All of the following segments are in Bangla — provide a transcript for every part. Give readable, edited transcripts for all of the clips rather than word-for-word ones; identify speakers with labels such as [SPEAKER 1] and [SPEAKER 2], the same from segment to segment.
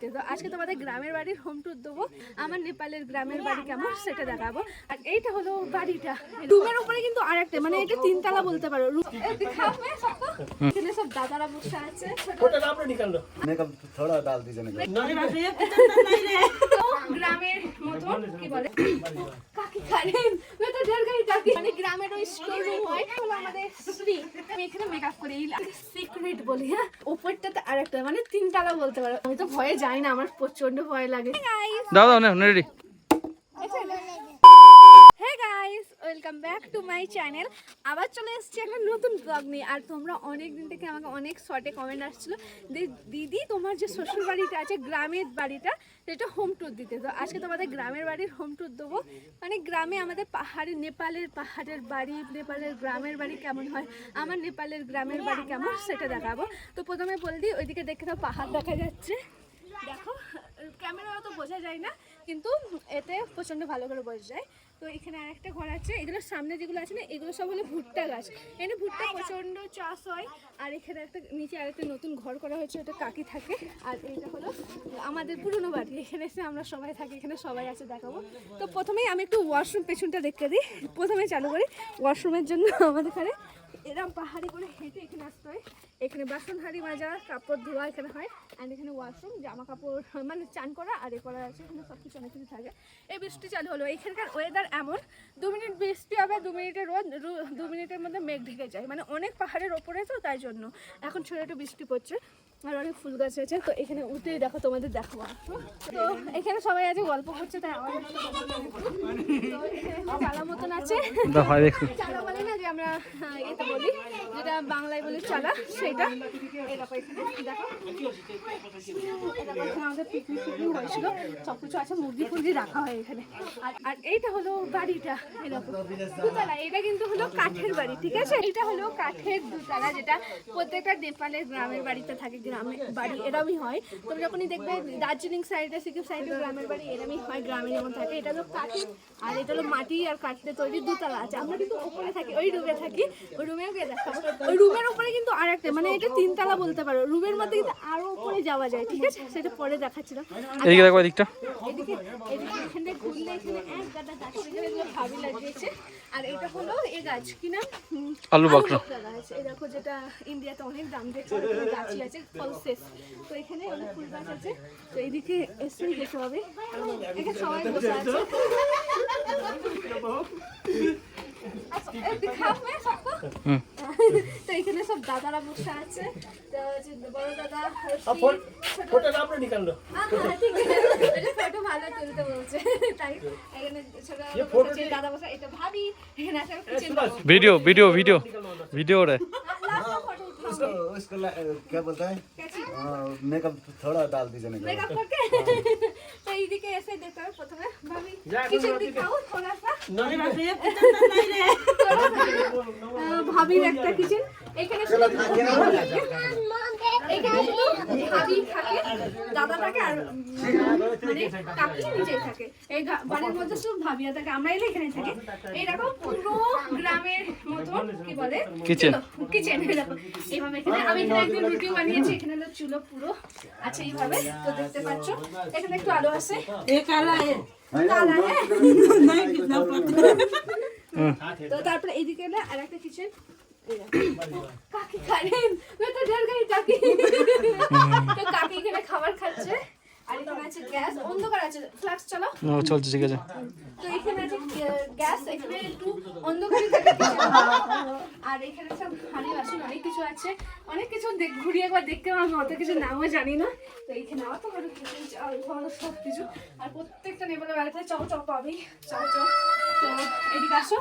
[SPEAKER 1] তো আজকে তোমাদের গ্রামের বাড়ির হোম ট্যুর দেবো। আমার নেপালের গ্রামের বাড়ি কেমন সেটা দেখাবো। আর এইটা হলো বাড়িটা, রুমের উপরে কিন্তু আরেকটা, মানে এটা তিনতলা বলতে পারো। এখানে সব দাদারা বসে আছে। গ্রামের মতো কি বলে কাকি কারেন মানে গ্রামের ওই স্টোর রুম হয় আমাদের শ্রী। আমি এখানে মেকআপ করি সিক্রেট বলি। হ্যাঁ, উপরটাতে আরেকটা, মানে তিনতলা বলতে পারো। আমি তো ভয়ে যাই না, আমার প্রচন্ড ভয় লাগে।
[SPEAKER 2] দাও দাও না ready.
[SPEAKER 1] Hey guys, welcome back to my channel. আবার চলে এসেছি একটা নতুন ব্লগ নিয়ে। আর তোমরা অনেক দিন থেকে আমাকে অনেক শর্টে কমেন্ট আসছিলো যে দিদি তোমার যে শ্বশুর বাড়িটা আছে গ্রামের বাড়িটা, সেটা হোম ট্যুর দিতে। তো আজকে তোমাদের গ্রামের বাড়ির হোম ট্যুর দেবো। মানে গ্রামে আমাদের পাহাড়ে, নেপালের পাহাড়ের বাড়ি, নেপালের গ্রামের বাড়ি কেমন হয়, আমার নেপালের গ্রামের বাড়ি কেমন সেটা দেখাবো। তো প্রথমে বলে দিই, ওইদিকে দেখে তো পাহাড় দেখা যাচ্ছে। দেখো, ক্যামেরা অত বোঝা যায় না, কিন্তু এতে প্রচণ্ড ভালো করে বোঝা যায়। তো এখানে আরেকটা ঘর আছে। এগুলোর সামনে যেগুলো আছে না, এগুলো সব হলো ভুট্টা গাছ। এখানে ভুট্টা প্রচণ্ড চাষ হয়। আর এখানে একটা নিচে আরেকটা নতুন ঘর করা হয়েছে, ওটা কাকি থাকে। আর এইটা হলো আমাদের পুরনো বাড়ি, এখানে এসে আমরা সবাই থাকি, এখানে সবাই আছে, দেখাবো। তো প্রথমেই আমি একটু ওয়াশরুম পেছনটা দেখতে দিই। প্রথমে চালু করি। ওয়াশরুমের জন্য আমাদের এখানে এরকম পাহাড়ি করে হেঁটে এখানে আসতে হয়। এখানে বাসন হাঁড়ি মাজা, কাপড় ধোয়া এখানে হয়। অ্যান্ড এখানে ওয়াশরুম, জামা কাপড় মানে চান করা আর এ করা আছে। এখানে সব কিছু অনেক কিছু থাকে। এই বৃষ্টি চালু হলো। এখানকার ওয়েদার এমন, 2 মিনিট বৃষ্টি হবে, 2 মিনিটের রোদ, 2 মিনিটের মধ্যে মেঘ ঢেকে যায়। মানে অনেক পাহাড়ের ওপরে, তো তাই জন্য এখন ছোটো একটু বৃষ্টি পড়ছে। আর অনেক ফুল গাছ আছে। তো এখানে উঠেই দেখো, তোমাদের দেখো। তো এখানে সবাই আছে, গল্প করছে, তাই আমার চালা মতন আছে। চালা বলে না যে আমরা এটা বলি, যেটা বাংলায় বলি চালা, সেটা। এরকম এখানে দেখো, আমাদের পিকনিক হয়েছিল, সব কিছু আছে, মুরগি ফুরগি রাখা হয় এখানে। আর এইটা হলো বাড়িটা, এরকম দুতলা। এটা কিন্তু হলো কাঠের বাড়ি, ঠিক আছে? এটা হলো কাঠের দুতলা, যেটা প্রত্যেকটা নেপালের গ্রামের বাড়িতে থাকে। গ্রামের বাড়ি এরমই হয়। তুমি যখনই দেখবে দার্জিলিং সাইডে, সিকিম সাইডে গ্রামের বাড়ি এরমই হয়, গ্রামে যেমন থাকে। এটা হলো কাঠের, আর এটা হলো মাটি আর কাঠে তৈরি দুতলা আছে। আমরা কিন্তু ওপরে থাকি, ওই রুমে থাকি। ওই রুমেও গিয়ে দেখাবো। ওই রুমের উপরে কিন্তু আরেকটা, মানে এটা তিনতলা বলতে পারো। রুমের মধ্যে কিন্তু আরো উপরে যাওয়া যায়, ঠিক আছে? সেটা পরে দেখাচ্ছিলাম।
[SPEAKER 2] এদিকে দেখো, এদিকটা
[SPEAKER 1] এদিকে এখানে ঘুরলে এখানে এক গাদা গাছ, এগুলো ভাবি লাগিয়েছে। আর এটা হলো এই গাছ, কি নাম?
[SPEAKER 2] আলু বকরা
[SPEAKER 1] গাছ। এই দেখো, যেটা ইন্ডিয়াতে অনেক দাম দেখছে, গাছই আছে ফলসেস। তো এখানে অনেক ফুল গাছ আছে। তো এইদিকে এসে যেতে হবে। এখানে সবাই বসে আছে। তো এখানে সব দাদারা বসে আছে। বড় দাদা ফটো ভালো তুলতে বলছে, তাই এখানে ছোট দাদা বসে। এটা ভাবি এখানে আছে,
[SPEAKER 2] ভিডিও ভিডিও ভিডিও ভিডিও রে।
[SPEAKER 3] उसको क्या बोलता है मेकअप थोड़ा डाल दीजिए
[SPEAKER 1] मेकअप करके। तो এইদিকে এসে দেখতে হবে প্রথমে ভাবি কিচেন দিখাও थोड़ा सा। ভাবির একটা কিচেন এখানে, এখানে শুধু ভাবি থাকে, দাদা থাকে, আর মানে কাকি নিচেই থাকে। এই বাড়ির মধ্যে শুধু ভাবিয়া থাকে, আমরা এলে এখানে থাকি। এইরকম পুরো গ্রামের মতো কি বলে
[SPEAKER 2] কিচেন,
[SPEAKER 1] কিচেন এরকম এইভাবে। এখানে আমি এখানে একদিন রুটি বানিয়েছি। এখানে হলো চুলো পুরো আছে এইভাবে। তো দেখতে পাচ্ছ এখানে একটু আলো আছে। তো তারপরে এইদিকে এলে আর একটা কিচেন। কাকি খারেন, তো ডর গই কাকি। তো কাকি এখানে খাবার খাচ্ছে। আর এখানে আছে গ্যাস, অন্ধকার আছে, ফ্ল্যাক্স চালাও।
[SPEAKER 2] চলছে, ঠিক আছে।
[SPEAKER 1] তো এখানে আছে গ্যাস, এখানে একটু অন্ধকারই থাকে। আর এখানে সব হাঁড়ি বাসন অনেক কিছু আছে, অনেক কিছু ঘুরিয়ে একবার দেখতে হবে। আমি অত কিছু নামও জানি না। তো এখানে অত বড় কিচেন, চাল ভালো সব কিছু। আর প্রত্যেকটা নেপালের বাড়িতে চাও চাও পাবেই, চাও চাও। তো এদিকে আসো,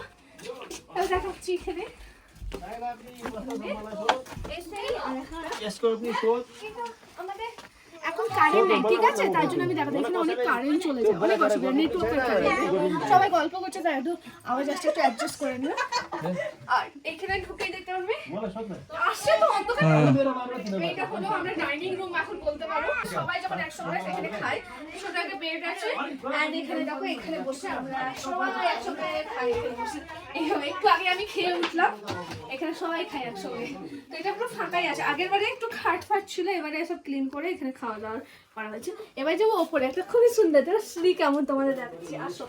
[SPEAKER 1] তাহলে দেখাচ্ছি এখানে। আমাদের এখন কারেন্ট নেই, ঠিক আছে? তার জন্য আমি দেখাবো। এখানে অনেক কারেন্ট চলে যায়, অনেক অসুবিধা, নেটওয়ার্কের কারণে। সবাই গল্প করছে, তাই একটু আওয়াজ আসছে, একটু অ্যাডজাস্ট করে নিও। আর এখানে ঢুকেই দেখতে পারবে আসছে তো অন্ধকার। এইটা হলো আমরা ডাইনিং রুম এখন বলতে পারো। সবাই যখন একসঙ্গে সেখানে খায়, ছোট একটা বেড আছে। অ্যান্ড এখানে দেখো, এখানে বসে আমরা সবাই একসঙ্গে খাই। একটু আগে আমি খেয়ে উঠলাম, এখানে সবাই খাই একসঙ্গে। তো এটা পুরো ফাঁকাই আছে। আগের বারে একটু খাট ফাট ছিল, এবারে সব ক্লিন করে এখানে খাওয়া দাওয়ার করা হয়েছে। এবার যাবো ওপরে, একটা খুবই সুন্দর একটা সিঁড়ি, কেমন তোমাদের দেখাচ্ছি, আসো।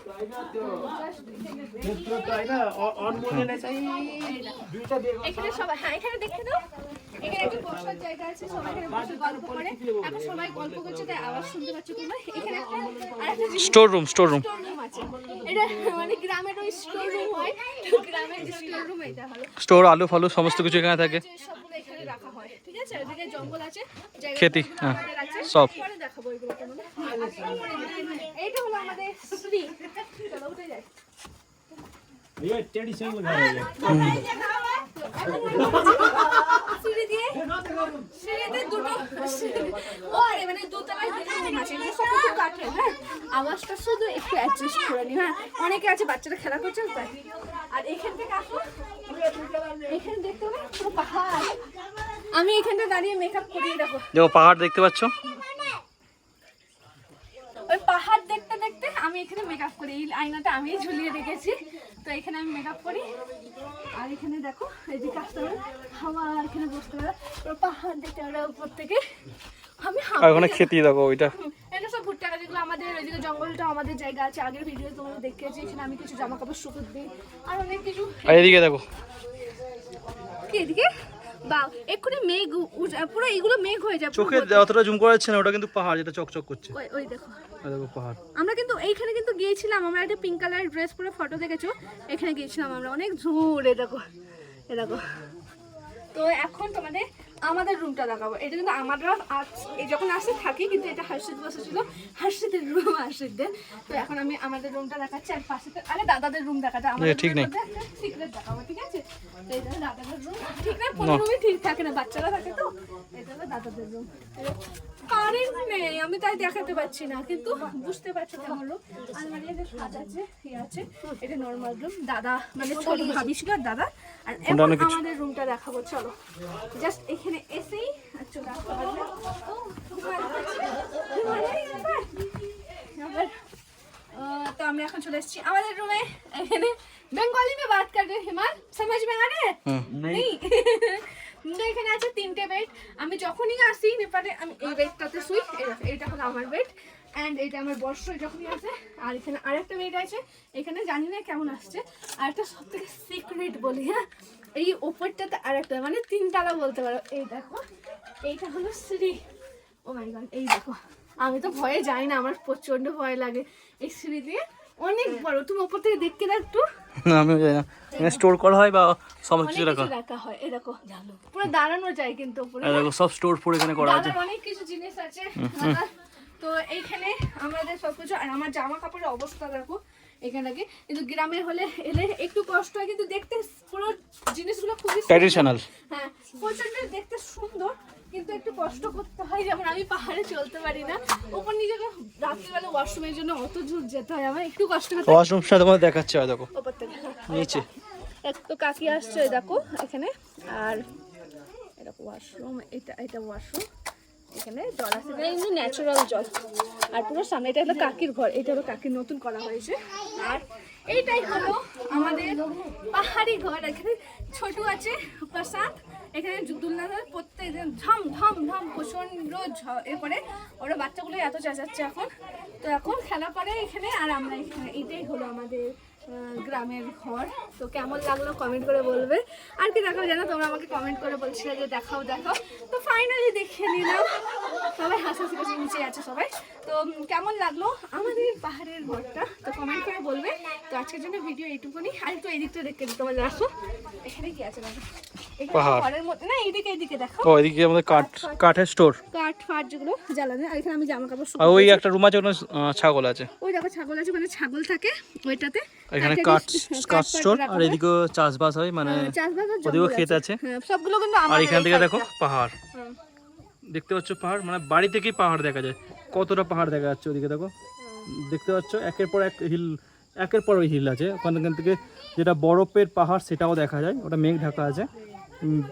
[SPEAKER 1] এখানে সবাই, হ্যাঁ এখানে দেখে দাও, এখানে একটা বসার জায়গা আছে, সবাই এখানে বসে গল্প করে। এখন সবাই গল্প করছে তাই আওয়াজ শুনতে পাচ্ছ তোমরা। এখানে একটা আরেকটা জিনিস,
[SPEAKER 2] স্টোর রুম
[SPEAKER 1] স্টোর রুম আছে। এটা মানে গ্রামের ওই স্টোর রুম হয়, তো গ্রামের স্টোর রুম এটা হলো।
[SPEAKER 2] স্টোর আলু ফালু সমস্ত কিছু এখানে থাকে।
[SPEAKER 1] সবগুলো এখানে রাখা হয়, ঠিক আছে। এদিকে জঙ্গল আছে,
[SPEAKER 2] খেতি, হ্যাঁ,
[SPEAKER 1] সব
[SPEAKER 2] সব।
[SPEAKER 1] পরে দেখাবো এগুলো কেমন। এইটা হলো আমাদের সিঁড়ি, চলো উঠে যাই। সিঁড়ি দিয়ে, সিঁড়িতে দুটো, ও আরে মানে দোতলায় দুটো রুম আছে, এগুলো সব কিছু কাঠের, হ্যাঁ। আওয়াজটা শুধু একটু অ্যাডজাস্ট করে নি, হ্যাঁ। অনেকে আছে বাচ্চারা খেলা করছে তাই। আর এখান থেকে আসো, এখানে দেখতে হবে পুরো পাহাড়। আমি এখানটা দাঁড়িয়ে মেকআপ করিয়ে রাখবো।
[SPEAKER 2] দেখো পাহাড় দেখতে পাচ্ছ,
[SPEAKER 1] ওই পাহাড় দেখতে দেখতে আমি এখানে মেকআপ করি। এই আয়নাটা আমি ঝুলিয়ে রেখেছি, তো এখানে আমি মেকআপ করি। আর এখানে দেখো এদিকে আসতে হবে, হাওয়া এখানে বসতে পারে, পুরো পাহাড় দেখতে পারে উপর থেকে। আমি
[SPEAKER 2] আর ওখানে খেতি দেখো ওইটা।
[SPEAKER 1] এটা সব ভুট্টা গাছ, যেগুলো আমাদের ওইদিকে জঙ্গলটা আমাদের জায়গা আছে। আগের ভিডিও তোমাদের দেখিয়েছি, এখানে আমি কিছু জামা কাপড় শুকুত দিই আর অনেক কিছু।
[SPEAKER 2] আর এদিকে দেখো,
[SPEAKER 1] কি এদিকে বা এক্ষুনি মেঘ পুরো এইগুলো মেঘ হয়ে যাবে।
[SPEAKER 2] চোখে অতটা জুম করা যাচ্ছে না, ওটা কিন্তু পাহাড় যেটা চকচক করছে।
[SPEAKER 1] ওই দেখো,
[SPEAKER 2] আর দেখো পাহাড়।
[SPEAKER 1] আমরা কিন্তু এইখানে কিন্তু গিয়েছিলাম, আমরা একটা পিঙ্ক কালার ড্রেস পরে ফটো দেখেছো, এখানে গিয়েছিলাম আমরা অনেক দূর। এ দেখো, এ দেখো। তো এখন তোমাদের আমাদের রুমটা দেখাবো। এটা কিন্তু আমরা এই যখন আসে থাকি, কিন্তু এটা হর্ষিত বসেছিল, হর্ষিতের রুম হর্ষিতদের। তো এখন আমি আমাদের রুমটা দেখাচ্ছি, আর পাশে আরে দাদাদের রুম দেখাতে, আমাদের
[SPEAKER 2] ঠিক নেই,
[SPEAKER 1] সিক্রেট দেখাবো, ঠিক আছে। তো এটা দাদাদের রুম, ঠিক না, কোনো রুমই ঠিক থাকে না, বাচ্চারা থাকে তো। এটা হলো দাদাদের রুম। কারেন্ট নেই, আমি তাই দেখাতে পাচ্ছি না, কিন্তু বুঝতে পারছি কেমন রুম। আলমারি আছে, সাজ আছে, ইয়ে আছে। এটা নর্মাল রুম, দাদা মানে ছোট ভাবি ছিল দাদা। আর এখন আমাদের রুমটা দেখাবো, চলো। জাস্ট এখানে এসেই চলে আসতে পারবে। तो আমরা এখন চলে এসেছি আমাদের রুমে। এখানে বেঙ্গলি में बात कर रहे हैं हिमाल, समझ में आ रहा है? नहीं তো এখানে আছে 3টে বেড। আমি যখনই আসি নেপালে আমি এই বেডটাতে শুই। এটা হলো আমার বেড, এন্ড এটা আমার বর্ষ যখনই আসে। আর এখানে আরেকটা বেড আছে, এখানে জানি না কেমন আসছে। আর একটা সবথেকে সিক্রেট বলি, হ্যাঁ, এই উপরটাতে আরেকটা মানে 3 তলা বলতে পারো। এই দেখো, এইটা হলো সিঁড়ি। ও মাই গড, এই দেখো, আমি তো ভয়ে যাই না, আমার প্রচন্ড ভয় লাগে। এই সিঁড়ি দিয়ে অনেক বড়, তুমি উপর থেকে দেখতে দাও একটু।
[SPEAKER 2] আমিও জানি না, এখানে স্টোর করা হয় বা সব কিছু
[SPEAKER 1] রাখা হয়। এই দেখো পুরো দাঁড়ানো যায় কিন্তু উপরে।
[SPEAKER 2] এই দেখো সব স্টোর পুরো এখানে করা আছে,
[SPEAKER 1] অনেক কিছু জিনিস আছে। তো এইখানে আমাদের সবকিছু, আর আমার জামা কাপড়ের অবস্থা দেখো এখানে। কিন্তু গ্রামে হলে এলে একটু কষ্ট হয়, কিন্তু দেখতে পুরো জিনিসগুলো খুবই
[SPEAKER 2] ট্র্যাডিশনাল।
[SPEAKER 1] হ্যাঁ, প্রচন্ড দেখতে সুন্দর, কিন্তু একটু কষ্ট করতে হয়। যেমন আমি পাহাড়ে চলতে পারি না, উপর নিজেকে রাত্রিবেলা ওয়াশরুমের জন্য অত দূর যেতে হয়, আমার একটু কষ্ট করতে হয়।
[SPEAKER 2] ওয়াশরুমটা তোমাদের দেখাচ্ছে, হয় দেখো
[SPEAKER 1] উপর থেকে
[SPEAKER 2] নিচে।
[SPEAKER 1] তো কাকি আসছে দেখো এখানে। আর এরকম ওয়াশরুম, এটা ওয়াশরুম। এখানে জল আছে, এমনি ন্যাচারাল জল। আর পুরো সামনে এটা হলো কাকির ঘর, এটা হলো কাকির নতুন করা হয়েছে। আর এইটাই হলো আমাদের পাহাড়ি ঘর। এখানে ছোট আছে প্রসাদ, এখানে দুলনা প্রত্যেকদিন ঝম ঝম ঝম প্রচন্ড এরপরে ওরা বাচ্চাগুলো এত চেঁচাচ্ছে এখন। তো এখন খেলা করে এখানে, আর আমরা এখানে। এইটাই হলো আমাদের গ্রামের ঘর। তো কেমন লাগলো কমেন্ট করে বলবে। আর কি দেখাও জানো, তোমরা আমাকে কমেন্ট করে বলছিলে যে দেখাও দেখাও, তো ফাইনালি দেখিয়ে নিলাম। সবাই হাসাহাসি করে নিচে আছে সবাই। তো কেমন লাগলো আমাদের পাহাড়ের ঘরটা, তো কমেন্ট করে বলবে। তো আজকের জন্য ভিডিও এইটুকুনি। আর একটু এদিকটা দেখতে দিতে তোমাদের আসো, এখানে কি আছে দেখো, ঘরের মধ্যে না, এইদিকে দেখো।
[SPEAKER 2] ও এদিকে আমাদের কাঠের স্টোর,
[SPEAKER 1] কাঠ ফাট যেগুলো জ্বালানো। আর এখানে আমি জামা কাপড়
[SPEAKER 2] আর ওই একটা রুম আছে, ওখানে ছাগল আছে।
[SPEAKER 1] ওই দেখো ছাগল আছে, মানে ছাগল থাকে ওইটাতে।
[SPEAKER 2] এখানে কাঠ স্টোর, আর এদিকে চাষবাস হয়, মানে ওদিকেও ক্ষেত আছে।
[SPEAKER 1] সবগুলো কিন্তু
[SPEAKER 2] আর এখান থেকে দেখো পাহাড় দেখতে পাচ্ছ, পাহাড় মানে বাড়ি থেকেই পাহাড় দেখা যায়। কতটা পাহাড় দেখা যাচ্ছে ওদিকে দেখো, দেখতে পাচ্ছ একের পর এক হিল, একের পর ওই হিল আছে। ওখান থেকে যেটা বরফের পাহাড় সেটাও দেখা যায়, ওটা মেঘ ঢাকা আছে।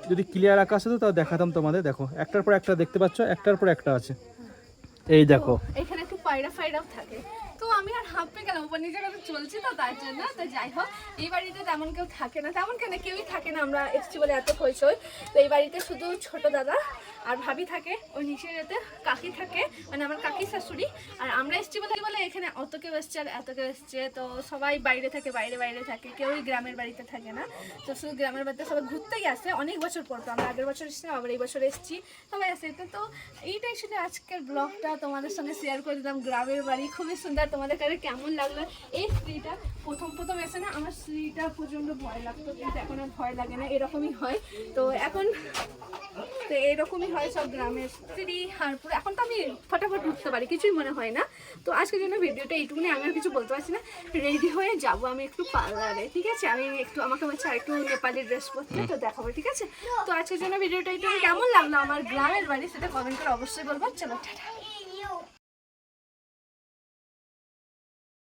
[SPEAKER 2] যদি ক্লিয়ার আকাশ হতো তাও দেখাতাম তোমাদের। দেখো একটার পর একটা দেখতে পাচ্ছ, একটার পর একটা আছে। এই দেখো
[SPEAKER 1] এখানে একটু পায়রাও থাকে। তো আমি আর হাঁপে গেলাম, উপর নিচে চলছি তো তার জন্য। তো যাই হোক, এই বাড়িতে তেমন কেউ থাকে না, তেমন কেন কেউই থাকে না, আমরা এসছি বলে এত হয়েছে। তো এই বাড়িতে শুধু ছোট দাদা আর ভাবি থাকে ওই নিচে যেতে, কাকি থাকে মানে আমার কাকি শাশুড়ি। আর আমরা এসছি বলে এখানে অত কেউ এসছে আর এত কেউ এসছে, তো সবাই বাইরে থাকে, বাইরে থাকে, কেউই গ্রামের বাড়িতে থাকে না। তো শুধু গ্রামের বাড়িতে সবাই ঘুরতেই আসে অনেক বছর পর। তো আমরা আগের বছর এসেছিলাম, আবার এই বছর এসেছি, সবাই আসে। তো এইটাই ছিল আজকের ব্লগটা, তোমাদের সঙ্গে শেয়ার করে দিলাম গ্রামের বাড়ি, খুবই সুন্দর। তোমাদের কাছে কেমন লাগলো এই স্ত্রীটা? প্রথম এসে না আমার স্ত্রীটা প্রচণ্ড ভয় লাগতো, কিন্তু এখন আর ভয় লাগে না, এরকমই হয়। তো এখন তো এরকমই হয় সব গ্রামের স্ত্রী। আর পুরো এখন তো আমি ফটাফট উঠতে পারি, কিছুই মনে হয় না। তো আজকের জন্য ভিডিওটা এইটুকুনি, আমি আর কিছু বলতে পারছি না। রেডি হয়ে যাবো আমি একটু পার্লারে, ঠিক আছে? আমি একটু, আমাকে বলছে আর একটু নেপালি ড্রেস পরতে, তো দেখাবো, ঠিক আছে? তো আজকের জন্য ভিডিওটা এইটুকু। কেমন লাগলো আমার গ্রামের বাড়ি সেটা কমেন্ট করে অবশ্যই বলবো। চলো টাটা।